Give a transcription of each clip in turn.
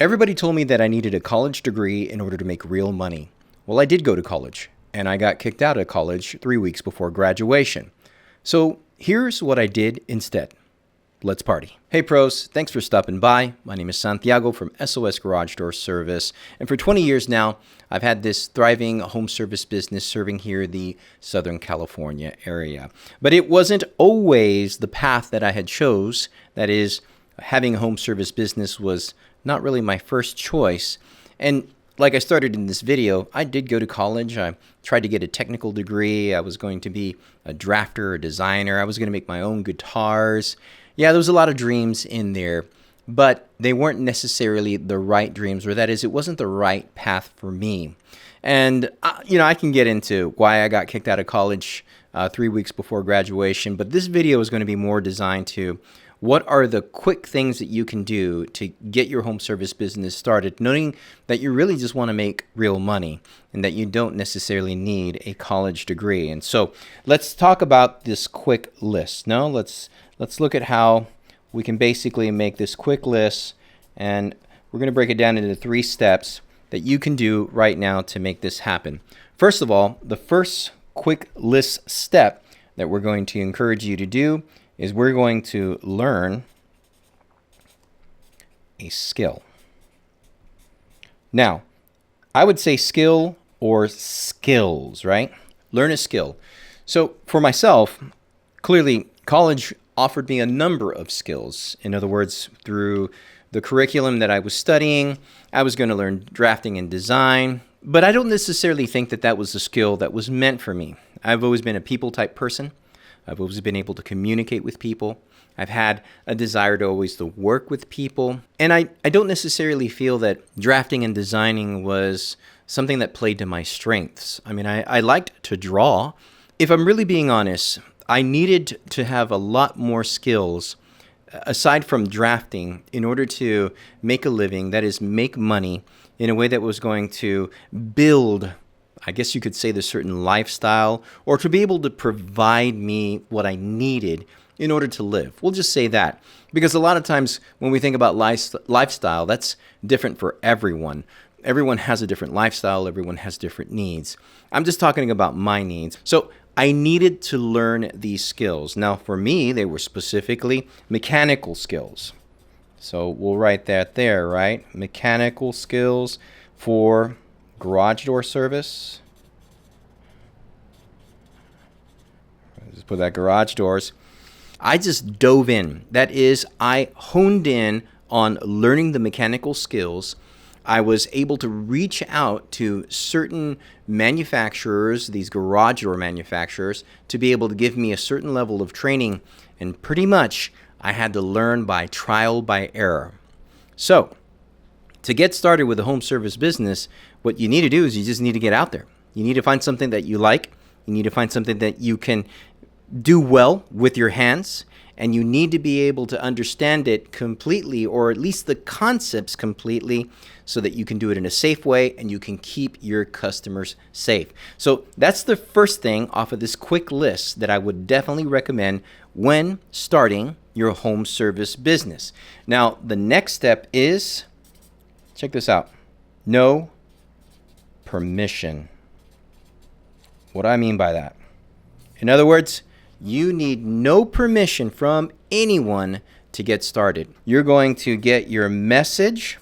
Everybody told me that I needed a college degree in order to make real money. Well, I did go to college, and I got kicked out of college 3 weeks before graduation. So here's what I did instead. Let's party. Hey pros, thanks for stopping by. My name is Santiago from SOS Garage Door Service, and for 20 years now, I've had this thriving home service business serving here the Southern California area. But it wasn't always the path that I had chose. That is, having a home service business was not really my first choice. And like I started in this video, I did go to college. I tried to get a technical degree. I was going to be a drafter, a designer. I was going to make my own guitars. Yeah, there was a lot of dreams in there, but they weren't necessarily the right dreams, or that is, it wasn't the right path for me. And, I can get into why I got kicked out of college 3 weeks before graduation, but this video is going to be more designed to what are the quick things that you can do to get your home service business started, knowing that you really just want to make real money and that you don't necessarily need a college degree. And so let's talk about this quick list. No, let's look at how we can basically make this quick list, and we're going to break it down into 3 steps that you can do right now to make this happen. First of all, the first quick list step that we're going to encourage you to do is we're going to learn a skill. Now, I would say skill or skills, right? Learn a skill. So for myself, clearly college offered me a number of skills. In other words, through the curriculum that I was studying, I was going to learn drafting and design, but I don't necessarily think that that was the skill that was meant for me. I've always been a people type person. I've always been able to communicate with people. I've had a desire to always to work with people. And I don't necessarily feel that drafting and designing was something that played to my strengths. I mean, I liked to draw. If I'm really being honest, I needed to have a lot more skills aside from drafting in order to make a living, that is, make money in a way that was going to build, I guess you could say, the certain lifestyle, or to be able to provide me what I needed in order to live. We'll just say that. Because a lot of times when we think about lifestyle, that's different for everyone. Everyone has a different lifestyle. Everyone has different needs. I'm just talking about my needs. So I needed to learn these skills. Now, for me, they were specifically mechanical skills. So we'll write that there, right? Mechanical skills for garage door service. Just put that garage doors. I just dove in. That is, I honed in on learning the mechanical skills. I was able to reach out to certain manufacturers, these garage door manufacturers, to be able to give me a certain level of training. And pretty much, I had to learn by trial by error. So, to get started with a home service business, what you need to do is you just need to get out there. You need to find something that you like. You need to find something that you can do well with your hands. And you need to be able to understand it completely, or at least the concepts completely, so that you can do it in a safe way and you can keep your customers safe. So that's the first thing off of this quick list that I would definitely recommend when starting your home service business. Now, the next step is, check this out, no permission. What do I mean by that? In other words, you need no permission from anyone to get started. You're going to get your message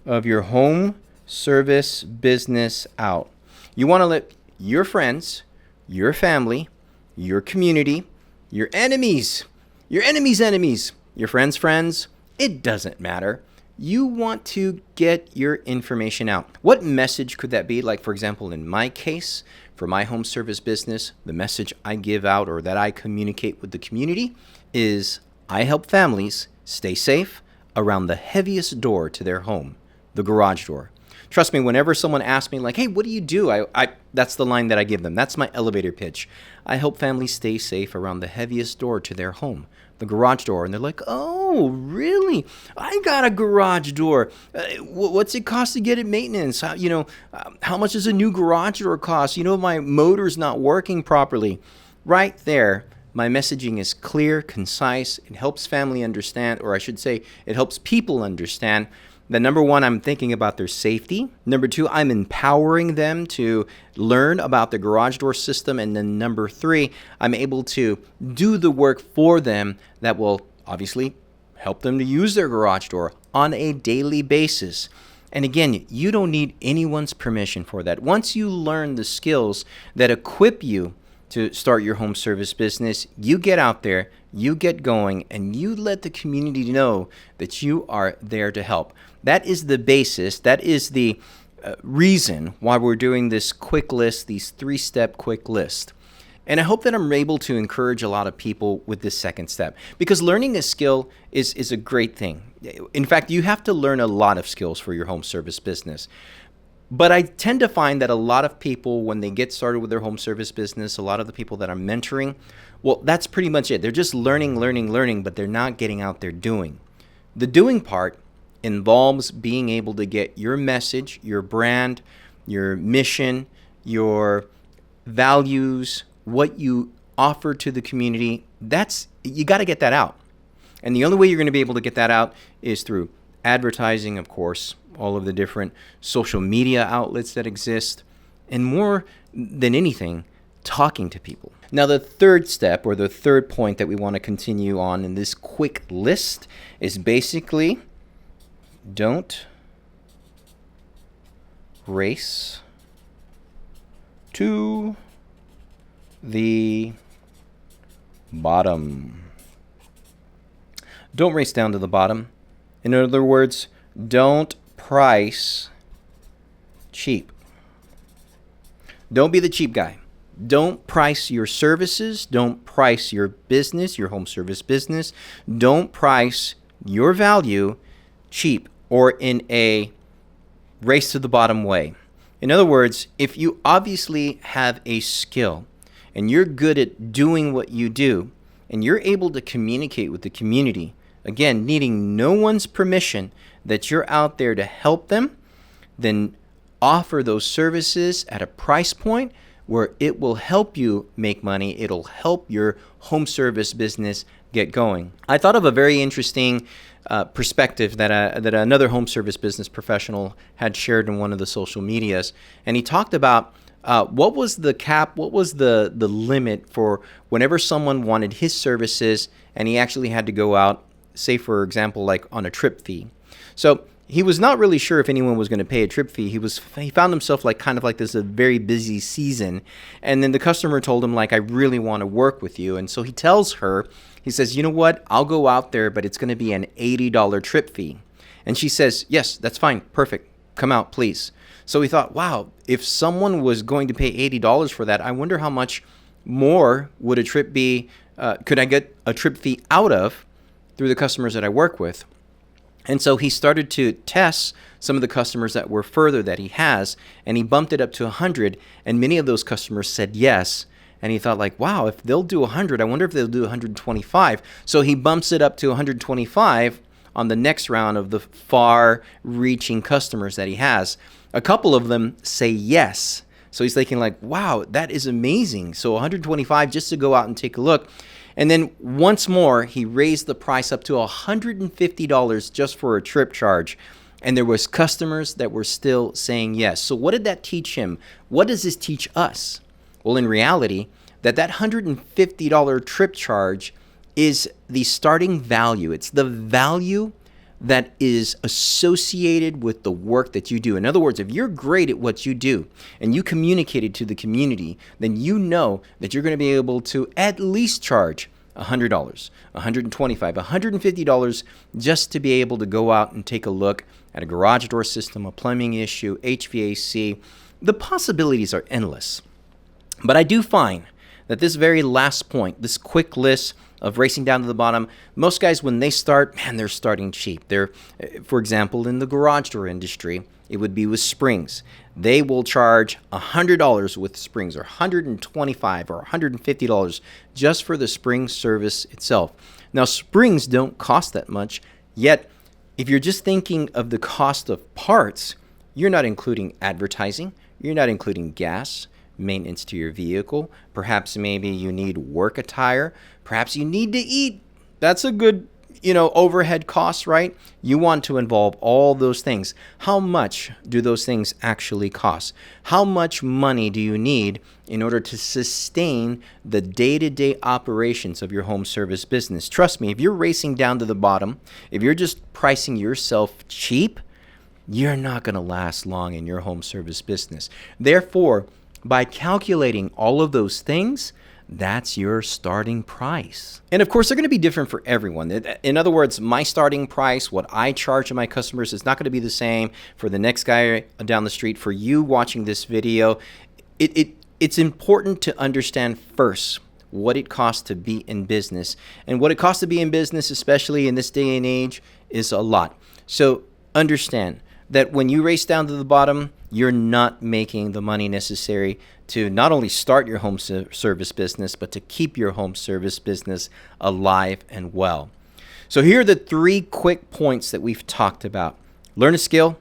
of your home service business out. You want to let your friends, your family, your community, your enemies, your friends' friends, it doesn't matter. You want to get your information out. What message could that be? Like, for example, in my case, for my home service business, the message I give out or that I communicate with the community is I help families stay safe around the heaviest door to their home, the garage door. Trust me, whenever someone asks me, like, hey, what do you do? That's the line that I give them. That's my elevator pitch. I help families stay safe around the heaviest door to their home, the garage door. And they're like, oh, really? I got a garage door. What's it cost to get it maintenance? How much does a new garage door cost? My motor's not working properly. Right there, my messaging is clear, concise. It helps family understand, or I should say, it helps people understand that number one, I'm thinking about their safety. Number two, I'm empowering them to learn about the garage door system. And then number three, I'm able to do the work for them that will obviously help them to use their garage door on a daily basis. And again, you don't need anyone's permission for that. Once you learn the skills that equip you to start your home service business, you get out there, you get going, and you let the community know that you are there to help. That is the basis. That is the reason why we're doing this quick list, these 3-step quick list. And I hope that I'm able to encourage a lot of people with this second step, because learning a skill is a great thing. In fact, you have to learn a lot of skills for your home service business. But I tend to find that a lot of people, when they get started with their home service business, a lot of the people that I'm mentoring, well, that's pretty much it. They're just learning, but they're not getting out there doing. The doing part involves being able to get your message, your brand, your mission, your values, what you offer to the community. You got to get that out. And the only way you're going to be able to get that out is through advertising, of course, all of the different social media outlets that exist, and more than anything, talking to people. Now, the third step, or the third point that we want to continue on in this quick list, is basically don't race to the bottom. Don't race down to the bottom. In other words, don't price cheap. Don't be the cheap guy. Don't price your services. Don't price your business, your home service business. Don't price your value cheap or in a race to the bottom way. In other words, if you obviously have a skill and you're good at doing what you do and you're able to communicate with the community, again, needing no one's permission, that you're out there to help them, then offer those services at a price point where it will help you make money. It'll help your home service business get going. I thought of a very interesting perspective that another home service business professional had shared in one of the social medias, and he talked about what was the cap, what was the limit for whenever someone wanted his services and he actually had to go out, say for example, like on a trip fee. So he was not really sure if anyone was going to pay a trip fee. He found himself kind of like this a very busy season, and then the customer told him I really want to work with you, and so he tells her, he says, you know what, I'll go out there, but it's going to be an $80 trip fee. And she says, yes, that's fine, perfect, come out please. So he thought, wow, if someone was going to pay $80 for that, I wonder how much more would a trip be, could I get a trip fee out of through the customers that I work with. And so he started to test some of the customers that were further that he has, and he bumped it up to 100, and many of those customers said yes. And he thought wow, if they'll do 100, I wonder if they'll do 125. So he bumps it up to 125 on the next round of the far-reaching customers that he has. A couple of them say yes. So he's thinking wow, that is amazing. So 125 just to go out and take a look. And then once more, he raised the price up to $150 just for a trip charge. And there was customers that were still saying yes. So what did that teach him? What does this teach us? Well, in reality, that $150 trip charge is the starting value. It's the value that is associated with the work that you do. In other words, if you're great at what you do and you communicate it to the community, then you know that you're going to be able to at least charge $100, $125, $150 just to be able to go out and take a look at a garage door system, a plumbing issue, HVAC. The possibilities are endless. But I do find that this very last point, this quick list of racing down to the bottom, most guys, when they start, they're starting cheap. They're, for example, in the garage door industry, it would be with springs. They will charge $100 with springs, or $125 or $150 just for the spring service itself. Now, springs don't cost that much, yet if you're just thinking of the cost of parts, you're not including advertising, you're not including gas, maintenance to your vehicle. Perhaps maybe you need work attire. Perhaps you need to eat. That's a good overhead costs, right? You want to involve all those things. How much do those things actually cost? How much money do you need in order to sustain the day-to-day operations of your home service business? Trust me, if you're racing down to the bottom, if you're just pricing yourself cheap, you're not going to last long in your home service business. Therefore, by calculating all of those things, that's your starting price. And of course, they're going to be different for everyone. In other words, my starting price, what I charge my customers, is not going to be the same for the next guy down the street. For you watching this video, it's important to understand first what it costs to be in business. And what it costs to be in business, especially in this day and age, is a lot. So understand that when you race down to the bottom, you're not making the money necessary to not only start your home service business, but to keep your home service business alive and well. So here are the 3 quick points that we've talked about. Learn a skill.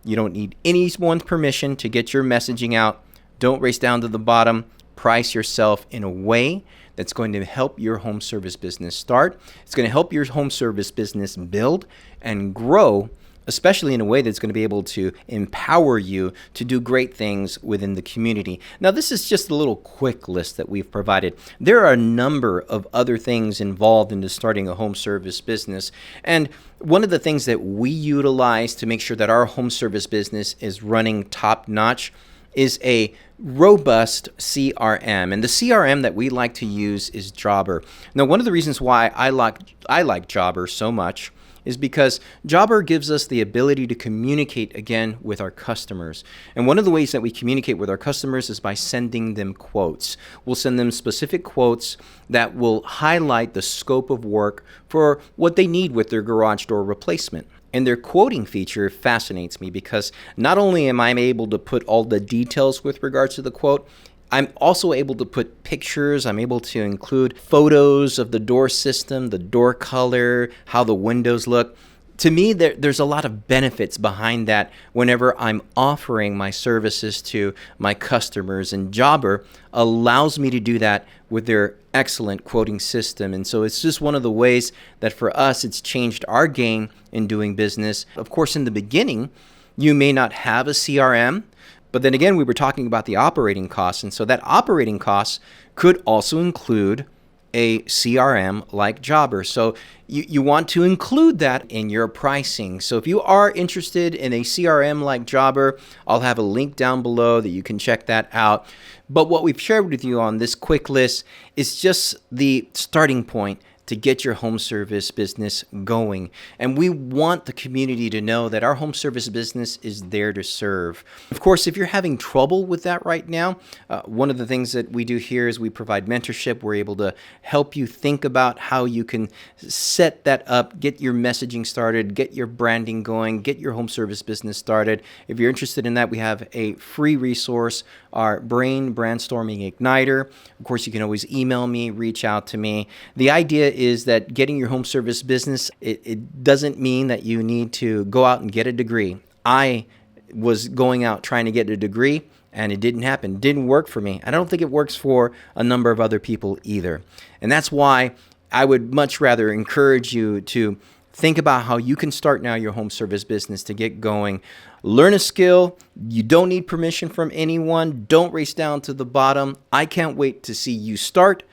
You don't need anyone's permission to get your messaging out. Don't race down to the bottom. Price yourself in a way that's going to help your home service business start. It's going to help your home service business build and grow, especially in a way that's going to be able to empower you to do great things within the community. Now, this is just a little quick list that we've provided. There are a number of other things involved into starting a home service business. And one of the things that we utilize to make sure that our home service business is running top-notch is a robust CRM. And the CRM that we like to use is Jobber. Now, one of the reasons why I like Jobber so much is because Jobber gives us the ability to communicate again with our customers. And one of the ways that we communicate with our customers is by sending them quotes. We'll send them specific quotes that will highlight the scope of work for what they need with their garage door replacement. And their quoting feature fascinates me because not only am I able to put all the details with regards to the quote, I'm also able to put pictures. I'm able to include photos of the door system, the door color, how the windows look. To me, there's a lot of benefits behind that whenever I'm offering my services to my customers. And Jobber allows me to do that with their excellent quoting system. And so it's just one of the ways that for us, it's changed our game in doing business. Of course, in the beginning, you may not have a CRM. But then again, we were talking about the operating costs. And so that operating cost could also include a CRM like Jobber. So you want to include that in your pricing. So if you are interested in a CRM like Jobber, I'll have a link down below that you can check that out. But what we've shared with you on this quick list is just the starting point to get your home service business going. And we want the community to know that our home service business is there to serve. Of course, if you're having trouble with that right now, one of the things that we do here is we provide mentorship. We're able to help you think about how you can set that up, get your messaging started, get your branding going, get your home service business started. If you're interested in that, we have a free resource, our Brain Brainstorming Igniter. Of course, you can always email me, reach out to me. The idea is that getting your home service business, it doesn't mean that you need to go out and get a degree. I was going out trying to get a degree and it didn't happen. It didn't work for me. I don't think it works for a number of other people either. And that's why I would much rather encourage you to think about how you can start now your home service business to get going. Learn a skill. You don't need permission from anyone. Don't race down to the bottom. I can't wait to see you start,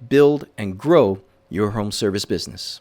build, and grow your home service business.